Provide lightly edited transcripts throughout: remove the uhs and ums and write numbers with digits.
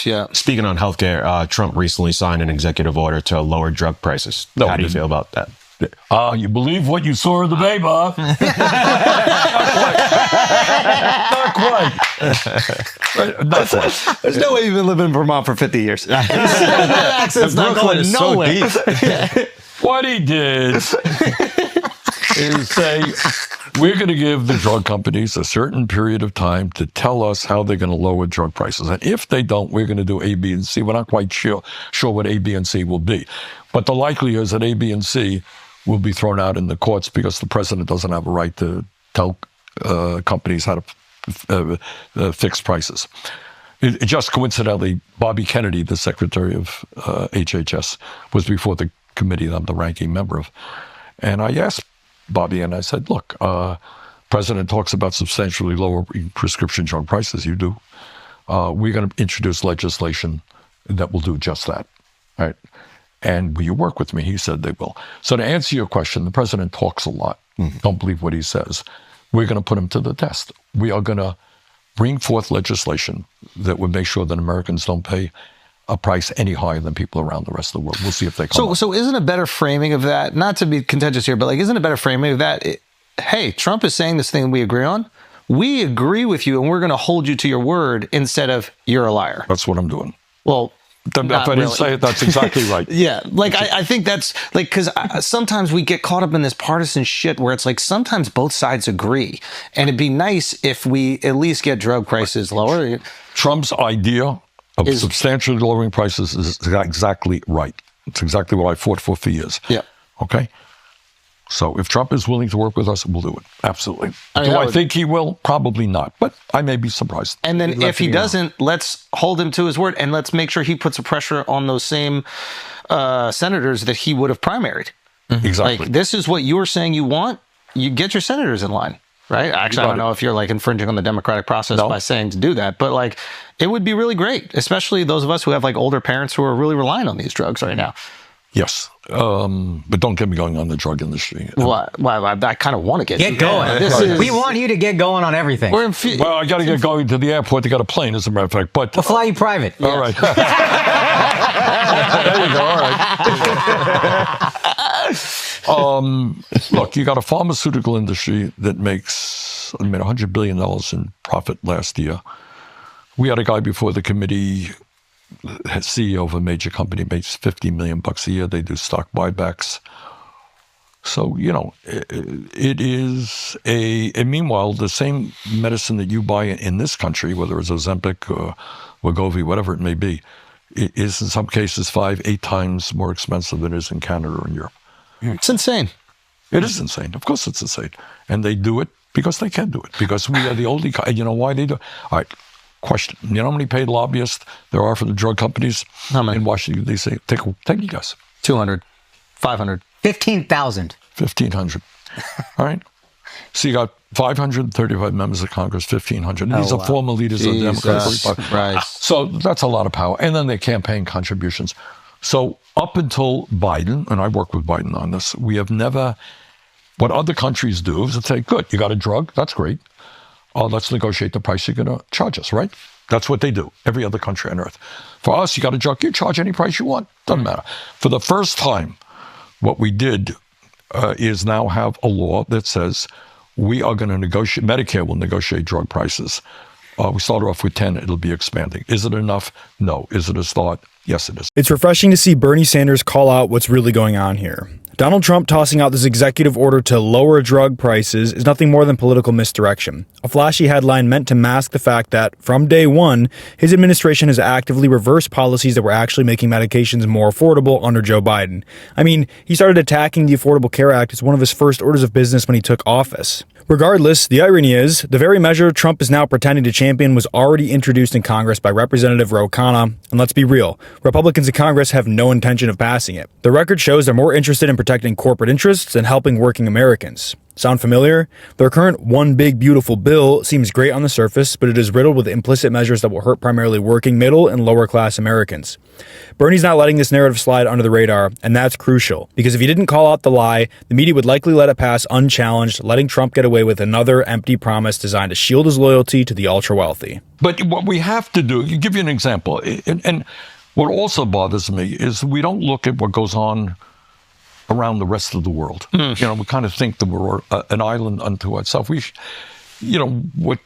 stuff. Yeah. Speaking on healthcare, Trump recently signed an executive order to lower drug prices. No, How do you feel about that? You believe what you saw in the paper? Not quite. There's no way you've been living in Vermont for 50 years. That accent's not going nowhere. What he did is say, we're going to give the drug companies a certain period of time to tell us how they're going to lower drug prices. And if they don't, we're going to do A, B, and C. We're not quite sure what A, B, and C will be. But the likelihood is that A, B, and C will be thrown out in the courts because the president doesn't have a right to tell companies how to fix prices. It just coincidentally, Bobby Kennedy, the secretary of HHS, was before the committee that I'm the ranking member of. And I asked Bobby, and I said, look, president talks about substantially lower prescription drug prices. You do. We're going to introduce legislation that will do just that. Right? And will you work with me? He said they will. So to answer your question, the president talks a lot. Don't believe what he says. We're going to put him to the test. We are going to bring forth legislation that would make sure that Americans don't pay a price any higher than people around the rest of the world. We'll see if they come up. So isn't a better framing of that, not to be contentious here, but like, isn't a better framing of that, hey, Trump is saying this thing we agree on. We agree with you and we're going to hold you to your word instead of you're a liar. That's what I'm doing. Well, if I didn't say it, that's exactly right. Yeah. Like, I think that's like, because sometimes we get caught up in this partisan shit where it's like sometimes both sides agree. And it'd be nice if we at least get drug prices lower. Trump's idea of substantially lowering prices is exactly right. It's exactly what I fought for years. Yeah. Okay? So if Trump is willing to work with us, we'll do it. Absolutely. Do I think he will? Probably not. But I may be surprised. And then if he doesn't, let's hold him to his word and let's make sure he puts a pressure on those same senators that he would have primaried. Exactly. Like, this is what you're saying you want. You get your senators in line. Right? Actually, I don't know if you're like infringing on the democratic process by saying to do that, but like it would be really great, especially those of us who have like older parents who are really relying on these drugs right now. Yes. But don't get me going on the drug industry. Well, I kind of want to get going. We want you to get going on everything. Well, I got to get going to the airport to get a plane, as a matter of fact. But we'll fly you private. All right. There you go. All right. Look, you got a pharmaceutical industry that makes, $100 billion in profit last year. We had a guy before the committee, CEO of a major company, makes $50 million a year. They do stock buybacks. So, it is and meanwhile, the same medicine that you buy in this country, whether it's Ozempic or Wegovy, whatever it may be, it is in some cases 5-8 times more expensive than it is in Canada or in Europe. It's insane. It is insane. Of course it's insane. And they do it because they can do it. Because we are the only, you know why they do it? All right, question. You know how many paid lobbyists there are for the drug companies in Washington, D.C.? Take a guess. 200, 500. 15,000. 1,500. All right. So you got 535 members of Congress, 1,500. And these are former leaders of the Democratic Party. Right. So that's a lot of power. And then their campaign contributions. So up until Biden, and I work with Biden on this, we have never, what other countries do is say, good, you got a drug, that's great. Let's negotiate the price you're going to charge us, right? That's what they do, every other country on earth. For us, you got a drug, you charge any price you want, doesn't matter. For the first time, what we did is now have a law that says we are going to negotiate, Medicare will negotiate drug prices. We started off with 10, it'll be expanding. Is it enough? No. Is it a start? Yes, it is. It's refreshing to see Bernie Sanders call out what's really going on here. Donald Trump tossing out this executive order to lower drug prices is nothing more than political misdirection. A flashy headline meant to mask the fact that, from day one, his administration has actively reversed policies that were actually making medications more affordable under Joe Biden. I mean, he started attacking the Affordable Care Act as one of his first orders of business when he took office. Regardless, the irony is, the very measure Trump is now pretending to champion was already introduced in Congress by Representative Ro Khanna, and let's be real, Republicans in Congress have no intention of passing it. The record shows they're more interested in protecting corporate interests than helping working Americans. Sound familiar? Their current one big beautiful bill seems great on the surface, but it is riddled with implicit measures that will hurt primarily working middle and lower class Americans. Bernie's not letting this narrative slide under the radar, and that's crucial, because if he didn't call out the lie, the media would likely let it pass unchallenged, letting Trump get away with another empty promise designed to shield his loyalty to the ultra-wealthy. But what we have to do, I'll give you an example, and what also bothers me is we don't look at what goes on around the rest of the world. We kind of think that we're an island unto itself. What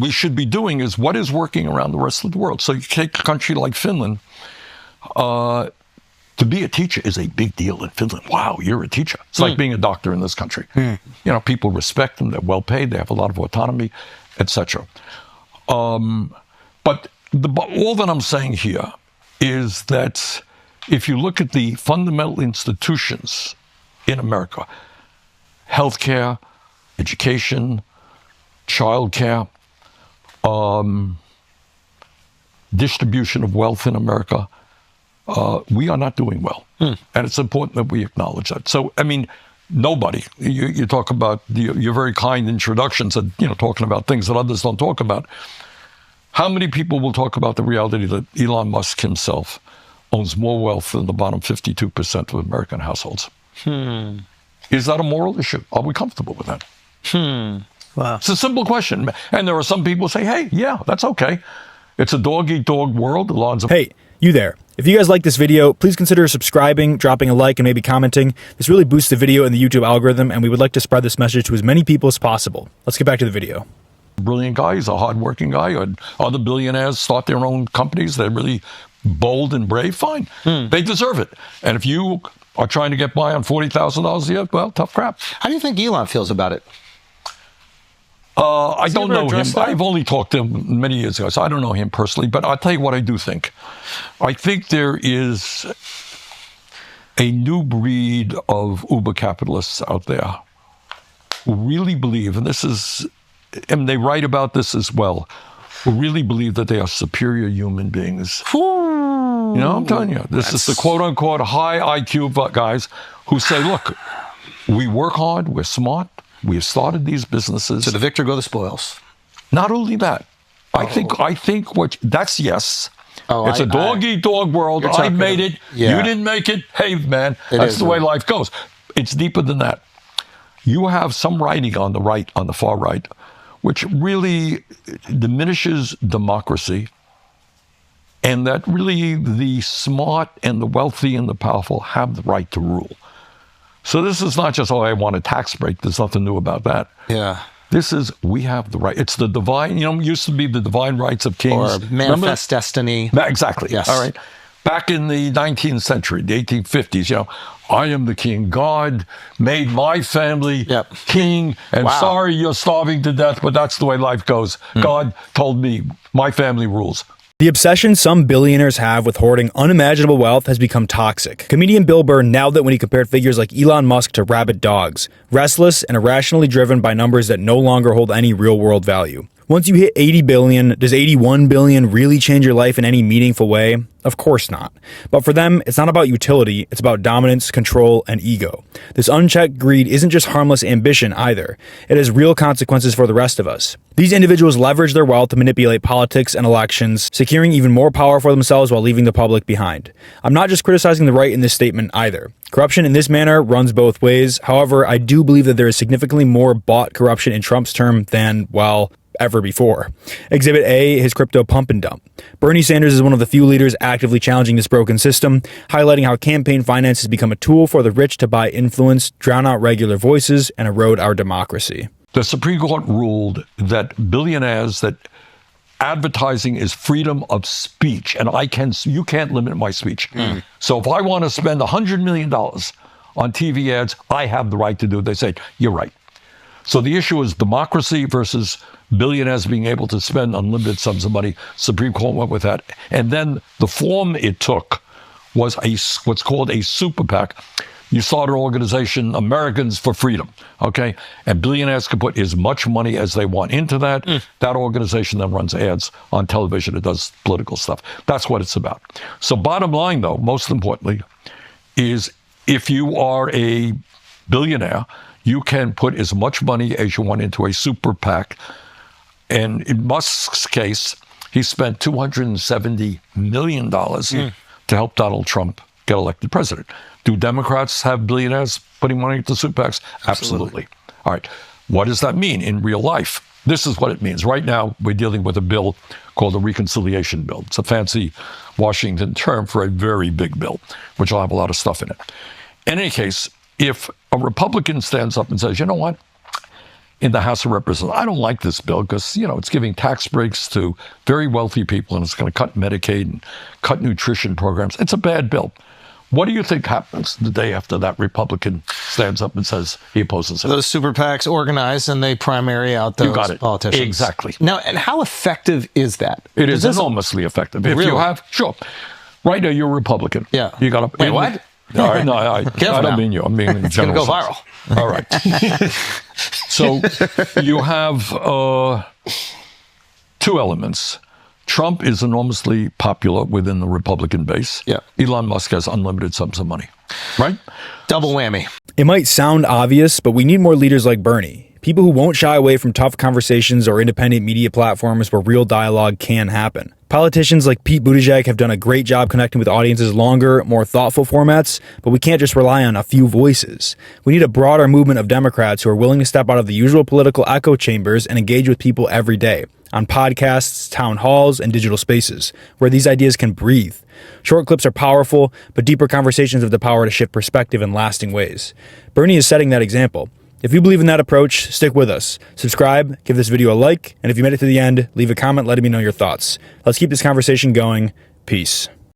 we should be doing is what is working around the rest of the world. So you take a country like Finland. To be a teacher is a big deal in Finland. Wow, you're a teacher. It's like being a doctor in this country. People respect them. They're well paid. They have a lot of autonomy, etc. But all that I'm saying here is that if you look at the fundamental institutions in America, healthcare, education, childcare, distribution of wealth in America, we are not doing well. And it's important that we acknowledge that. So, I mean, nobody, you talk about your very kind introductions and, talking about things that others don't talk about. How many people will talk about the reality that Elon Musk himself owns more wealth than the bottom 52% of American households? Is that a moral issue? Are we comfortable with that? Wow. It's a simple question. And there are some people who say, hey, yeah, that's okay. It's a dog-eat-dog world. Hey, you there. If you guys like this video, please consider subscribing, dropping a like, and maybe commenting. This really boosts the video in the YouTube algorithm, and we would like to spread this message to as many people as possible. Let's get back to the video. Brilliant guy. He's a hardworking guy. Or other billionaires start their own companies. They're really bold and brave. Fine. They deserve it. And if you are trying to get by on $40,000 a year, well, tough crap. How do you think Elon feels about it? I don't know him. I've only talked to him many years ago, so I don't know him personally. But I'll tell you what I do think. I think there is a new breed of uber capitalists out there who really believe, and they write about this as well, who really believe that they are superior human beings. I'm telling you, this is the quote-unquote high IQ guys who say, look, we work hard, we're smart, we have started these businesses. To the victor go the spoils. Not only that, I think that's yes. It's a dog-eat-dog world. I made it. Yeah. You didn't make it. Hey, man, that's the way life goes. It's deeper than that. You have some writing on the far right, which really diminishes democracy, and that really the smart and the wealthy and the powerful have the right to rule. So this is not just, I want a tax break. There's nothing new about that. Yeah. This is, we have the right. It's the divine, it used to be the divine rights of kings. Or manifest destiny. Exactly. Yes. All right. Back in the 19th century, the 1850s, I am the king. God made my family king. And sorry, you're starving to death, but that's the way life goes. God told me my family rules. The obsession some billionaires have with hoarding unimaginable wealth has become toxic. Comedian Bill Burr nailed it when he compared figures like Elon Musk to rabid dogs, restless and irrationally driven by numbers that no longer hold any real-world value. Once you hit 80 billion, does 81 billion really change your life in any meaningful way? Of course not. But for them, it's not about utility, it's about dominance, control, and ego. This unchecked greed isn't just harmless ambition either. It has real consequences for the rest of us. These individuals leverage their wealth to manipulate politics and elections, securing even more power for themselves while leaving the public behind. I'm not just criticizing the right in this statement either. Corruption in this manner runs both ways. However, I do believe that there is significantly more bought corruption in Trump's term than, ever before. Exhibit A, his crypto pump and dump. Bernie Sanders is one of the few leaders actively challenging this broken system, highlighting how campaign finance has become a tool for the rich to buy influence, drown out regular voices, and erode our democracy. The Supreme Court ruled that billionaires, that advertising is freedom of speech, and you can't limit my speech. So if I want to spend $100 million on TV ads, I have the right to do it. They say, you're right. So the issue is democracy versus billionaires being able to spend unlimited sums of money. Supreme Court went with that. And then the form it took was what's called a super PAC. You start an organization, Americans for Freedom, okay? And billionaires can put as much money as they want into that. That organization then runs ads on television. It does political stuff. That's what it's about. So bottom line, though, most importantly, is if you are a billionaire, you can put as much money as you want into a super PAC. And in Musk's case, he spent $270 million to help Donald Trump get elected president. Do Democrats have billionaires putting money into super PACs? Absolutely. All right. What does that mean in real life? This is what it means. Right now, we're dealing with a bill called the Reconciliation Bill. It's a fancy Washington term for a very big bill, which will have a lot of stuff in it. In any case, if a Republican stands up and says, you know what, in the House of Representatives, I don't like this bill because, it's giving tax breaks to very wealthy people and it's going to cut Medicaid and cut nutrition programs. It's a bad bill. What do you think happens the day after that Republican stands up and says he opposes it? Those super PACs organize and they primary out those politicians. Exactly. Now, and how effective is that? It is enormously effective. If you have, right now you're a Republican. Yeah. You got to. Wait, what? All right, no, I don't mean you. I mean in general. It's going to go viral. All right. So you have two elements. Trump is enormously popular within the Republican base. Yeah. Elon Musk has unlimited sums of money, right? Double whammy. It might sound obvious, but we need more leaders like Bernie. People who won't shy away from tough conversations or independent media platforms where real dialogue can happen. Politicians like Pete Buttigieg have done a great job connecting with audiences longer, more thoughtful formats, but we can't just rely on a few voices. We need a broader movement of Democrats who are willing to step out of the usual political echo chambers and engage with people every day, on podcasts, town halls, and digital spaces, where these ideas can breathe. Short clips are powerful, but deeper conversations have the power to shift perspective in lasting ways. Bernie is setting that example. If you believe in that approach, stick with us. Subscribe, give this video a like, and if you made it to the end, leave a comment letting me know your thoughts. Let's keep this conversation going. Peace.